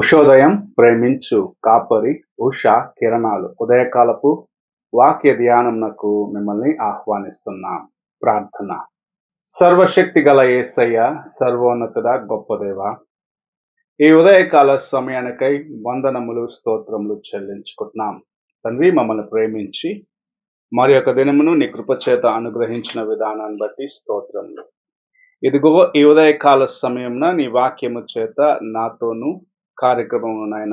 ఉషోదయం ప్రేమించు కాపరి ఉష కిరణాలు ఉదయకాలపు వాక్య ధ్యానంనకు మిమ్మల్ని ఆహ్వానిస్తున్నాం. ప్రార్థన. సర్వశక్తి గల యేసయ్య, సర్వోన్నతుడ, గొప్ప దేవ, ఈ ఉదయకాల సమయానికై వందనములు స్తోత్రములు చెల్లించుకుంటున్నాం. తండ్రి, మమ్మల్ని ప్రేమించి మరి యొక్క దినమును నీ కృపచేత అనుగ్రహించిన విధానాన్ని బట్టి స్తోత్రములు. ఇదిగో ఈ ఉదయకాల సమయంన నీ వాక్యము చేత నాతోనూ కార్యక్రమం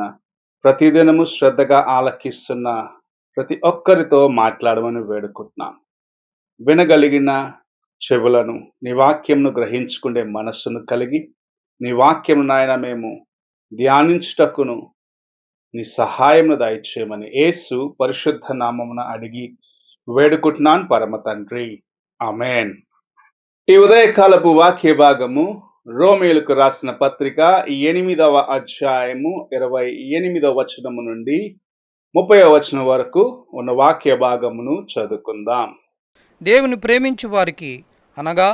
ప్రతిదినము శ్రద్ధగా ఆలకిస్తున్న ప్రతి ఒక్కరితో మాట్లాడమని వేడుకుంటున్నాను. వినగలిగిన చెవులను, నీ వాక్యంను గ్రహించుకునే మనస్సును కలిగి నీ వాక్యం నాయన మేము ధ్యానించుటకును నీ సహాయమును దయచేయమని యేసు పరిశుద్ధ నామమున అడిగి వేడుకుంటున్నాను పరమ తండ్రి, ఆమేన్. ఈ ఉదయకాలపు వాక్య భాగము రోమీయులకు రాసిన పత్రిక 8వ అధ్యాయము 28వ వచనము నుండి 30వ వచనం వరకు ఉన్న వాక్య భాగమును చదువుకుందాం. దేవుని ప్రేమించు వారికి అనగా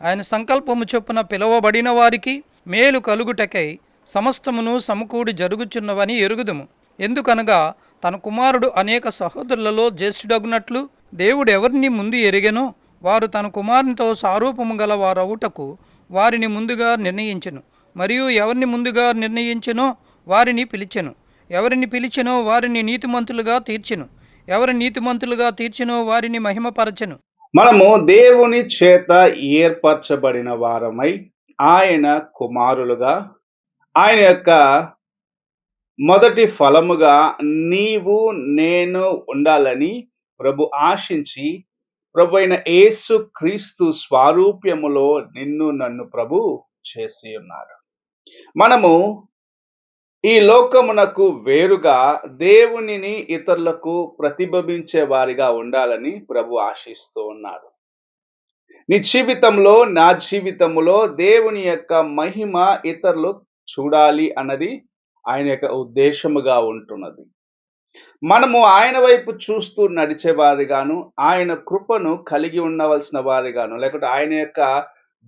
ఆయన సంకల్పము చొప్పున పిలువబడిన వారికి మేలు కలుగుటకై సమస్తమును సమకూడి జరుగుచున్నవని ఎరుగుదుము. ఎందుకనగా తన కుమారుడు అనేక సహోదరులలో జ్యేష్ఠుడగునట్లు దేవుడు ఎవరిని ముందు ఎరిగెనో వారు తన కుమారునితో సారూపము గల వారవుటకు వారిని ముందుగా నిర్ణయించెను. మరియు ఎవరిని ముందుగా నిర్ణయించెనో వారిని పిలిచెను. ఎవరిని పిలిచెనో వారిని నీతిమంతులుగా తీర్చెను. ఎవరి నీతిమంతులుగా తీర్చెనో వారిని మహిమపరచెను. మనము దేవుని చేత ఏర్పరచబడిన వారమై ఆయన కుమారులుగా, ఆయన యొక్క మొదటి ఫలముగా నీవు నేను ఉండాలని ప్రభు ఆశించి ప్రభు అయిన యేసు క్రీస్తు స్వారూప్యములో నిన్ను నన్ను ప్రభు చేసి ఉన్నారు. మనము ఈ లోకమునకు వేరుగా దేవునిని ఇతరులకు ప్రతిబింబించే వారిగా ఉండాలని ప్రభు ఆశిస్తూ ఉన్నారు. నీ జీవితంలో, నా జీవితంలో దేవుని యొక్క మహిమ ఇతరులు చూడాలి అన్నది ఆయన యొక్క ఉద్దేశముగా ఉంటున్నది. మనము ఆయన వైపు చూస్తూ నడిచేవారిగాను, ఆయన కృపను కలిగి ఉండవలసిన వారిగాను, లేకుంటే ఆయన యొక్క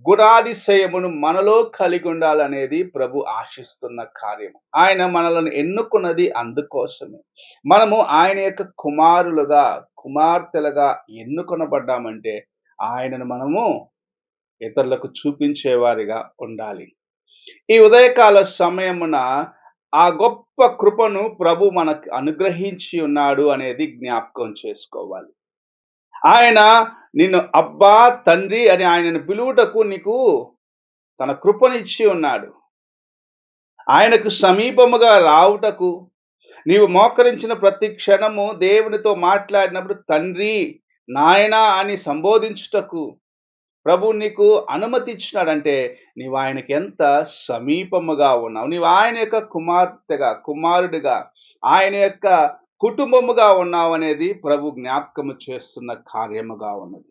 గుణాతిశయమును మనలో కలిగి ఉండాలనేది ప్రభు ఆశిస్తున్న కార్యం. ఆయన మనలను ఎన్నుకున్నది అందుకోసమే. మనము ఆయన యొక్క కుమారులుగా, కుమార్తెలుగా ఎన్నుకొనబడ్డామంటే ఆయనను మనము ఇతరులకు చూపించేవారిగా ఉండాలి. ఈ ఉదయకాల సమయమున ఆ గొప్ప కృపను ప్రభు మనకు అనుగ్రహించి ఉన్నాడు అనేది జ్ఞాపకం చేసుకోవాలి. ఆయన నిన్ను అబ్బా తండ్రి అని ఆయనను పిలువుటకు నీకు తన కృపనిచ్చి ఉన్నాడు. ఆయనకు సమీపముగా రావుటకు, నీవు మోకరించిన ప్రతి క్షణము దేవునితో మాట్లాడినప్పుడు తండ్రి, నాయనా అని సంబోధించుటకు ప్రభు నీకు అనుమతి ఇచ్చినాడంటే నీవు ఆయనకి ఎంత సమీపముగా ఉన్నావు. నీవు ఆయన యొక్క కుమార్తెగా, కుమారుడిగా, ఆయన యొక్క కుటుంబముగా ఉన్నావు అనేది ప్రభు జ్ఞాపకము చేస్తున్న కార్యముగా ఉన్నది.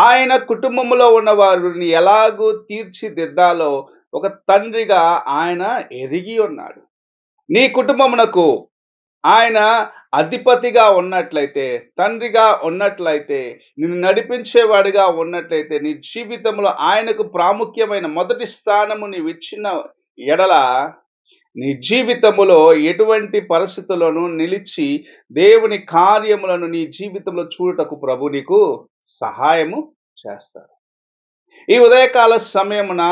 ఆయన కుటుంబములో ఉన్న వారిని ఎలాగూ తీర్చిదిద్దాలో ఒక తండ్రిగా ఆయన ఎరిగి ఉన్నాడు. నీ కుటుంబమునకు ఆయన అధిపతిగా ఉన్నట్లయితే, తండ్రిగా ఉన్నట్లయితే, నిన్ను నడిపించేవాడిగా ఉన్నట్లయితే, నీ జీవితంలో ఆయనకు ప్రాముఖ్యమైన మొదటి స్థానము నీవు ఇచ్చిన ఎడల నీ జీవితములో ఎటువంటి పరిస్థితులను నిలిచి దేవుని కార్యములను నీ జీవితంలో చూడటకు ప్రభు నీకు సహాయము చేస్తాడు. ఈ ఉదయకాల సమయమున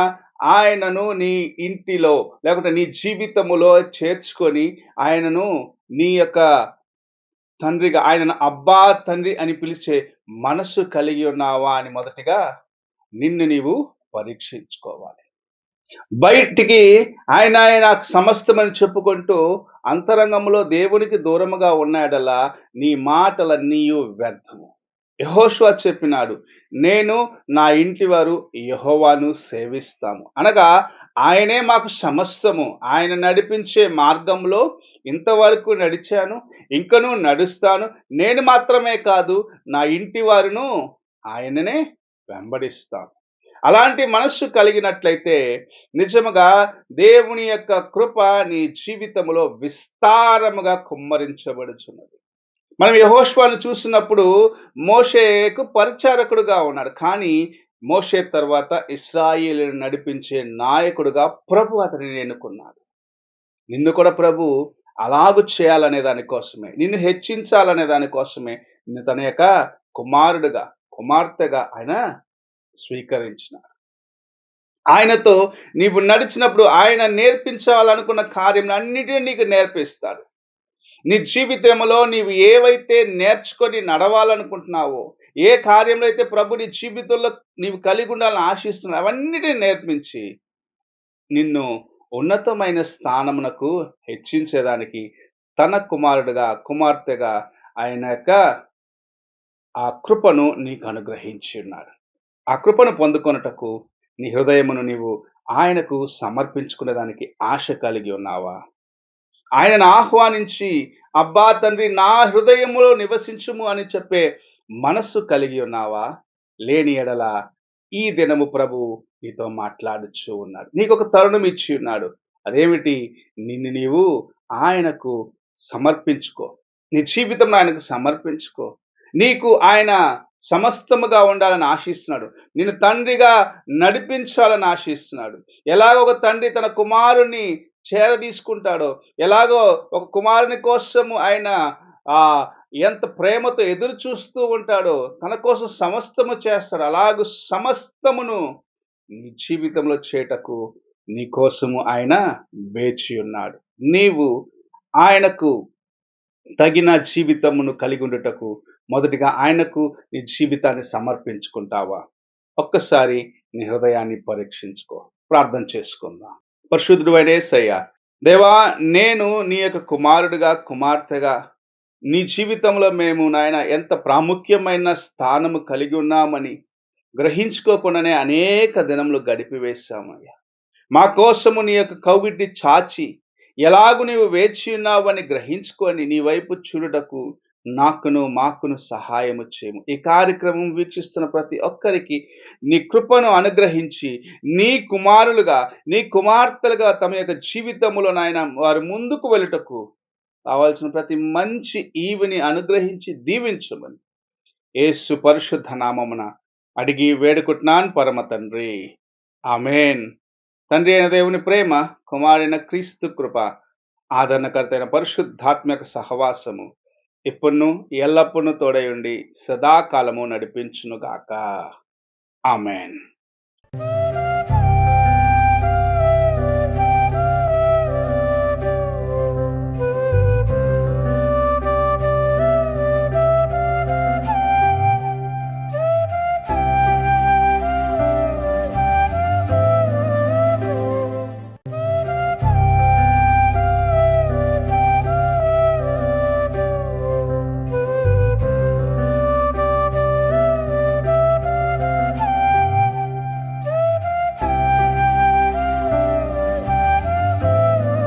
ఆయనను నీ ఇంటిలో లేకపోతే నీ జీవితములో చేర్చుకొని ఆయనను నీ యొక్క తండ్రిగా, ఆయనను అబ్బా తండ్రి అని పిలిచే మనసు కలిగి ఉన్నావా అని మొదటిగా నిన్ను నీవు పరీక్షించుకోవాలి. బయటికి ఆయన నాకు సమస్తమని చెప్పుకుంటూ అంతరంగంలో దేవునికి దూరముగా ఉన్నాడలా నీ మాటలన్నీ వ్యర్థము. యెహోషువ చెప్పినాడు, నేను నా ఇంటి వారు యెహోవాను సేవిస్తాము. అనగా ఆయనే మాకు సమస్తము. ఆయన నడిపించే మార్గంలో ఇంతవరకు నడిచాను, ఇంకనూ నడుస్తాను. నేను మాత్రమే కాదు, నా ఇంటి వారును ఆయననే వెంబడిస్తాను. అలాంటి మనస్సు కలిగినట్లయితే నిజముగా దేవుని యొక్క కృప నీ జీవితంలో విస్తారముగా కుమ్మరించబడుచున్నది. మనం యెహోషువను చూసినప్పుడు మోషేకు పరిచారకుడుగా ఉన్నాడు. కానీ మోషే తర్వాత ఇశ్రాయేలును నడిపించే నాయకుడుగా ప్రభు అతనిని ఎన్నుకున్నాడు. నిన్ను కూడా ప్రభు అలాగు చేయాలనే దానికోసమే, నిన్ను హెచ్చించాలనే దానికోసమే నిన్ను తన యొక్క కుమారుడుగా, కుమార్తెగా ఆయన స్వీకరించినాడు. ఆయనతో నీవు నడిచినప్పుడు ఆయన నేర్పించాలనుకున్న కార్యములన్నిటిని నీకు నేర్పిస్తాడు. నీ జీవితంలో నీవు ఏవైతే నేర్చుకొని నడవాలనుకుంటున్నావో, ఏ కార్యంలో అయితే ప్రభు నీ జీవితంలో నీవు కలిగి ఉండాలని ఆశిస్తున్నావు, అవన్నిటిని నేర్పించి నిన్ను ఉన్నతమైన స్థానమునకు హెచ్చించేదానికి తన కుమారుడుగా, కుమార్తెగా ఆయన యొక్క ఆ కృపను నీకు అనుగ్రహించి ఉన్నాడు. ఆ కృపను పొందుకొనుటకు నీ హృదయమును నీవు ఆయనకు సమర్పించుకునేదానికి ఆశ కలిగి ఉన్నావా? ఆయనను ఆహ్వానించి, అబ్బా తండ్రి నా హృదయములో నివసించుము అని చెప్పే మనస్సు కలిగి ఉన్నావా? లేని ఎడల ఈ దినము ప్రభువు నీతో మాట్లాడుచూ ఉన్నాడు. నీకొక తరుణం ఇచ్చి ఉన్నాడు. అదేమిటి? నిన్ను నీవు ఆయనకు సమర్పించుకో. నీ జీవితంలో ఆయనకు సమర్పించుకో. నీకు ఆయన సమస్తముగా ఉండాలని ఆశిస్తున్నాడు. నిన్ను తండ్రిగా నడిపించాలని ఆశిస్తున్నాడు. ఎలాగో ఒక తండ్రి తన కుమారుణ్ణి చేరదీసుకుంటాడో, ఎలాగో ఒక కుమారుని కోసము ఆయన ఎంత ప్రేమతో ఎదురు చూస్తూ ఉంటాడో, తన కోసం సమస్తము చేస్తాడు. అలాగూ సమస్తమును నీ జీవితంలో చేయుటకు నీ కోసము ఆయన వేచి ఉన్నాడు. నీవు ఆయనకు తగిన జీవితమును కలిగి ఉండుటకు మొదటిగా ఆయనకు నీ జీవితాన్ని సమర్పించుకుంటావా? ఒక్కసారి నీ హృదయాన్ని పరీక్షించుకో. ప్రార్థన చేసుకుందాం. పరిశుద్ధుడైన యేసయ్యా, దేవా, నేను నీ యొక్క కుమారుడిగా, కుమార్తెగా నీ జీవితంలో మేము నాయన ఎంత ప్రాముఖ్యమైన స్థానము కలిగి ఉన్నామని గ్రహించుకోకుండానే అనేక దినములు గడిపివేశామయ్యా. మా కోసము నీ యొక్క కౌగిటిని చాచి ఎలాగు నీవు వేచి ఉన్నావని గ్రహించుకొని నీ వైపు చూడుటకు మాకును సహాయము చేయము. ఈ కార్యక్రమం వీక్షిస్తున్న ప్రతి ఒక్కరికి నీ కృపను అనుగ్రహించి నీ కుమారులుగా, నీ కుమార్తెలుగా తమ యొక్క జీవితములో నాయన వారు ముందుకు వెళ్ళుటకు కావాల్సిన ప్రతి మంచి ఈవిని అనుగ్రహించి దీవించమని యేసు పరిశుద్ధ నామమున అడిగి వేడుకుంటున్నాను పరమ తండ్రి. ఆమేన్. తండ్రి అయిన దేవుని ప్రేమ, కుమారైన క్రీస్తు కృప, ఆదరణకర్త అయిన పరిశుద్ధాత్మక సహవాసము ఇప్పుడును ఎల్లప్పుడూ తోడయుండి సదాకాలము నడిపించునుగాక. ఆమేన్.